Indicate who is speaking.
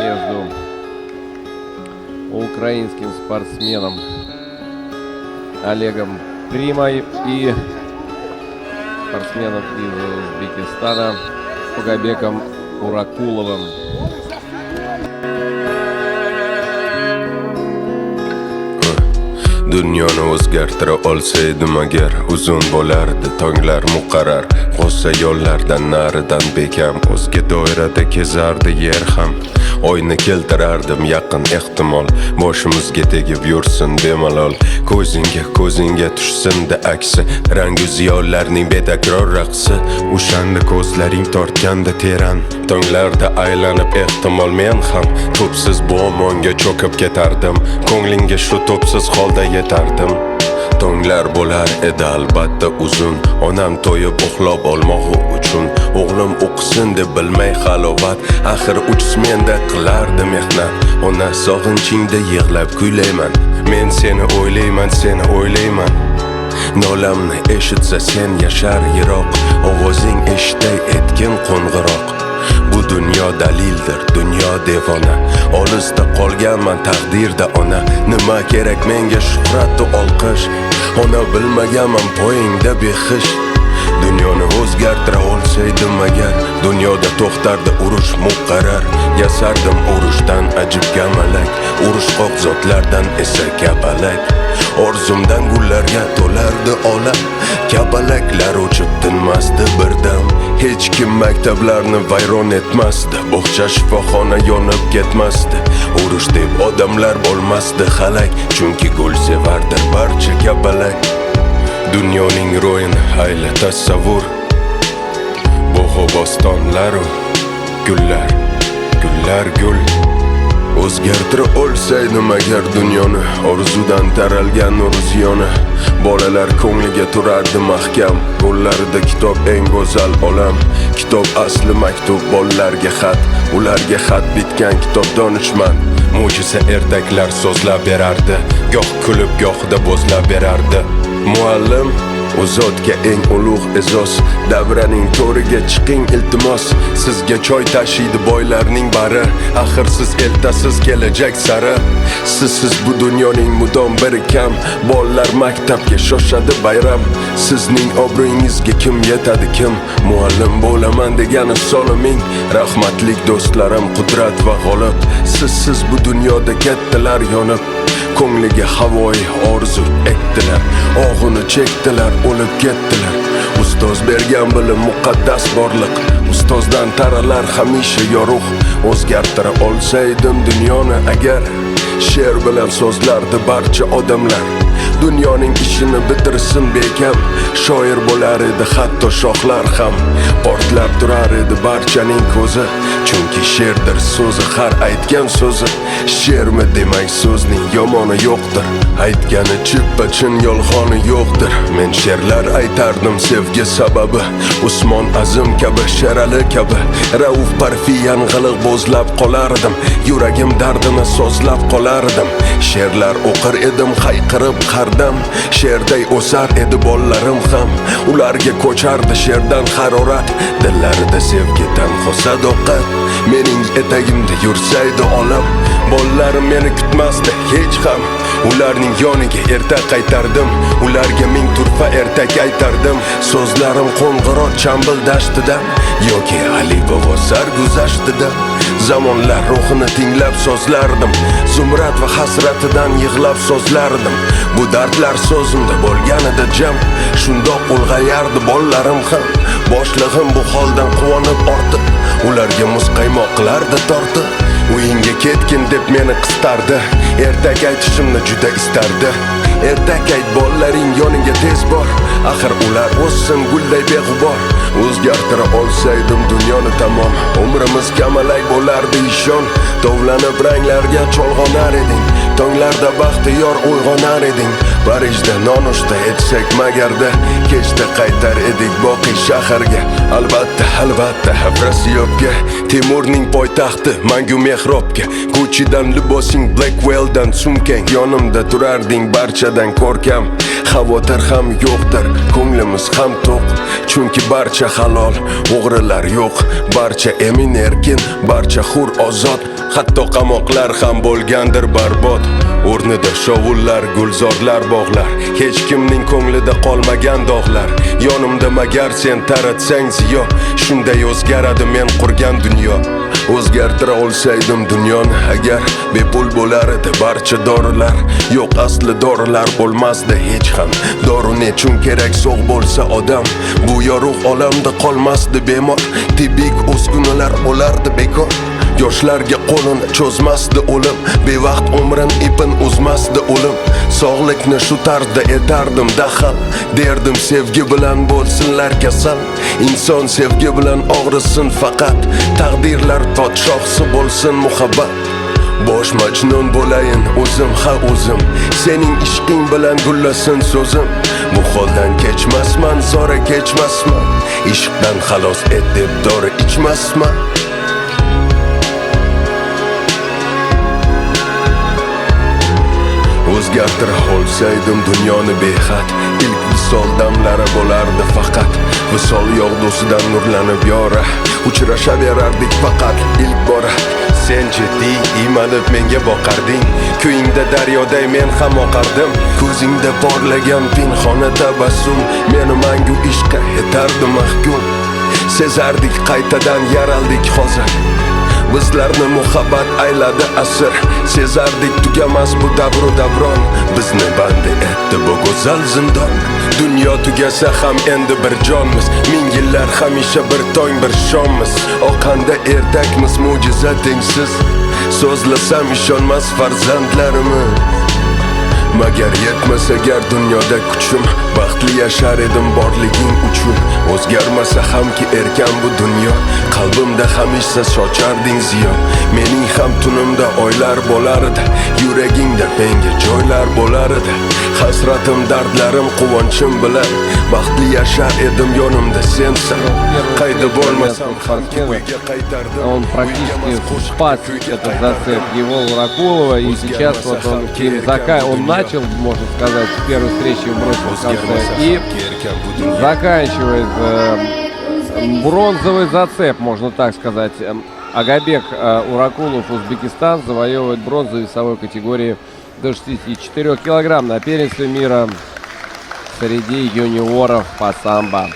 Speaker 1: между украинским спортсменом Олегом Примой и спортсменом из Узбекистана Огабеком Уракуловым.
Speaker 2: Dunyoni o'zgartira olsaydim agar uzun bo'lardi tonglar muqarrar g'ossa yo'llardan naridan bekam o'zga doirada kezardi yer ham oyni keltirardim yaqin ehtimol boshimizga tegib yursin bemalol ko'zingga tushsin-da aksi rangu ziyonlarning betakror raqsi o'shanda ko'zlaring tortganda teran tonglarda aylanib ehtimol men ham to'psiz bu omonga cho'kib ketardim ko'nglingga shu to'psiz holda yetardim tonglar bo'lar edi albatta uzun onam to'yib uxlab olmog'i uchun o'g'lim o'qisin deb bilmay halovat axir uchsmenda qilardi mehnat ona sog'inchingda yig'lab kuylayman men seni o'ylayman nolamni eshitsa sen yashar yiroq ovozing eshitay etgin qo'ng'iroq bu dunyo dalildir dunyo devona olisda qolganman taqdirda ona nima kerak menga shuhratu olqish ona bilmaganman poyingda behish dunyoni o'zgartira olsaydim agar dunyoda to'xtardi urush muqarrar yasardim urushdan ajib gamalak urushqoq zotlardan esa kapalak orzumdan gullarga to'lardi olam kapalaklar uchib tinmasdi birdam hech kim maktablarni vayron etmasdi bog'cha shifoxona yonib ketmasdi urush deb odamlar bo'lmasdi halak chunki gul sevardir barcha kapalak dunyoning ro'yin ayla tasavvur bog'u bostonlaru gullar gul o'zgartira olsaydim agar dunyoni orzudan taralgan nur ziyoni bolalar ko'ngliga turardi mahkam qo'llarida kitob eng go'zal olam kitob asli maktub bolalarga xat ularga xat bitgan kitob donishmand mo'jiza ertaklar so'zlab berardi goh kulib gohida bo'zlab berardi muallim u zotga eng ulug' e'zoz davraning to'riga chiqing iltimos sizga choy tashiydi boylarning bari axir siz eltasiz kelajak sari sizsiz bu dunyoning mudom bir kam bolalar maktabga shoshadi bayram sizning obro'yingizga kim yetadi kim muallim bo'laman degani soliming rahmatlik do'stlarim qudrat va g'olib sizsiz bu dunyoda kattalar yonib ko'ngliga havoyi orzu ekdilar og'uni chekdilar o'lib ketdilar ustoz bergan bilim muqaddas borliq ustozdan taralar hamisha yorug' o'zgartira olsaydim dunyoni agar she'r bilan so'zlardi barcha odamlar dunyoning ishini bitirsin bekam shoir bo'lar edi hatto shohlar ham portlab turar edi barchaning ko'zi chunki she'rdir so'zi har aytgan so'zi she'rmi demak so'zning yomoni yo'qdir aytgani chippa-chin yolg'oni yo'qdir men she'rlar aytardim sevgi sababi Usmon Azim kabi Sherali kabi Rauf Parfi yang'iliq bo'zlab qolardim yuragim dardini so'zlab qolardim she'rlar o'qir edim hayqirib qardam she'rday o'sar edi bollarim ham ularga ko'chardi she'rdan harorat dillarida sevgidan sadoqat mening etagimda yursaydi olam bollarim meni kutmasdi hech ham ularning yoniga erta qaytardim ularga ming turfa ertak aytardim so'zlarim qo'ng'iroq chambil dashtidan yoki Ali bobo sarguzashtidan zamonlar ruhini tinglab so'zlardim zumrad va hasratidan yig'lab so'zlardim bu dardlar so'zimda bo'lganida jam shundoq ulg'ayardi bollarim ham boshlig'im bu holdan quvonib ortib ularga muzqaymoq qilardi tortib uyingga ketgin deb meni qistardi ertak aytishimni juda istardi ertak ayt bollaring yoniga tez bor axir ular o'ssin gulday beg'ubor o'zgartira olsaydim dunyoni tamom umrimiz kamalak bo'lardi ishon tovlanib ranglarga cholg'onar eding tonglarda baxtiyor uyg'onar eding Parijda nonushta etsak magarda kechda qaytar edik boqiy shaharga albatta Afrosiyobga Temurning poytaxti mangu mehrobga Gucci'dan libosing Blackwell'dan sumkang yonimda turarding barchadan ko'rkam Xavotir ham yo'qdir, ko'nglimiz ham to'q. Chunki barcha halol, o'g'rilar yo'q. Barcha emin erkin, barcha hur ozod. Hatto qamoqlar ham bo'lgandir barbod. O'rnida shovullar, gulzorlar, bog'lar. Hech kimning ko'nglida qolmagan dog'lar. Yonimda magar sen taratsang ziyo, shunday o'zgaradi men qurgan dunyo. O'zgartira olsaydim dunyoni agar, bepul bo'lar edi barcha dorilar. Yo'q, asli dorilar bo'lmasdi hech ham. Dori nechun kerak sog' bo'lsa odam? Bu yorug' olamda qolmasdi bemor. Tibbiy uskunalar bo'lardi bekor. Yoshlarga qo'lini cho'zmasdi o'lim, bevaqt umrin ipin uzmasdi o'lim. Sog'likni shu tarzda etardim dahal, derdim sevgi bilan bo'lsinlar kasal. Inson sevgi bilan og'risin faqat, taqdirlar podshohsi bo'lsin muhabbat. Bosh majnun bo'layin o'zim ha o'zim, sening ishqing bilan gullasin so'zim. Bu holdan kechmasman, zora kechmasman, ishqdan xalos et deb dori ichmasman. O'zgartira olsaydim dunyoni behad, ilk visol damlari bo'lardi faqat. Visol yog'dusidan nurlanib yora, uchrashaverardik faqat ilk bora. Sen jiddiy iymanib menga boqarding, kuyingda daryoday men ham oqardim. Ko'zingda porlagan pinhona tabassum meni mangu ishqa etardi mahkum. Sezardik qaytadan yaraldik hozir, bizlarni muhabbat ayladi asr. Sezardik tugamas bu davru davron, bizni bandi etdi bu go'zal zindon. Dunyo tugasa ham endi bir jonmiz, ming yillar hamisha bir tong bir shommiz. Oqanda erdakmiz mo'jiza tengsiz, so'zlasam ishonmas farzandlarimiz. Magar yetmas agar dunyoda kuchim, baxtli yashar edim borliging uchun. O'zgarmasa hamki erkan bu dunyo, qalbimda hamisha socharding ziyo. Mening ham tunimda oylar bo'lar edi, yuragingda menga joylar bo'lar edi. Hasratim, dardlarim, quvonchim bilan baxtli yashar edim yonimda sensan. Qayda bo'lmasam hamki uyga qaytardim.
Speaker 1: Он практически спас этот зацеп его Уракулова, и сейчас вот он он начал, можно сказать, с первой встречи бросил в конце и заканчивает бронзовый зацеп, можно так сказать. Агабек Уракулов, Узбекистан, завоевывает бронзу в весовой категории до 64 килограмм на первенстве мира среди юниоров по самбо.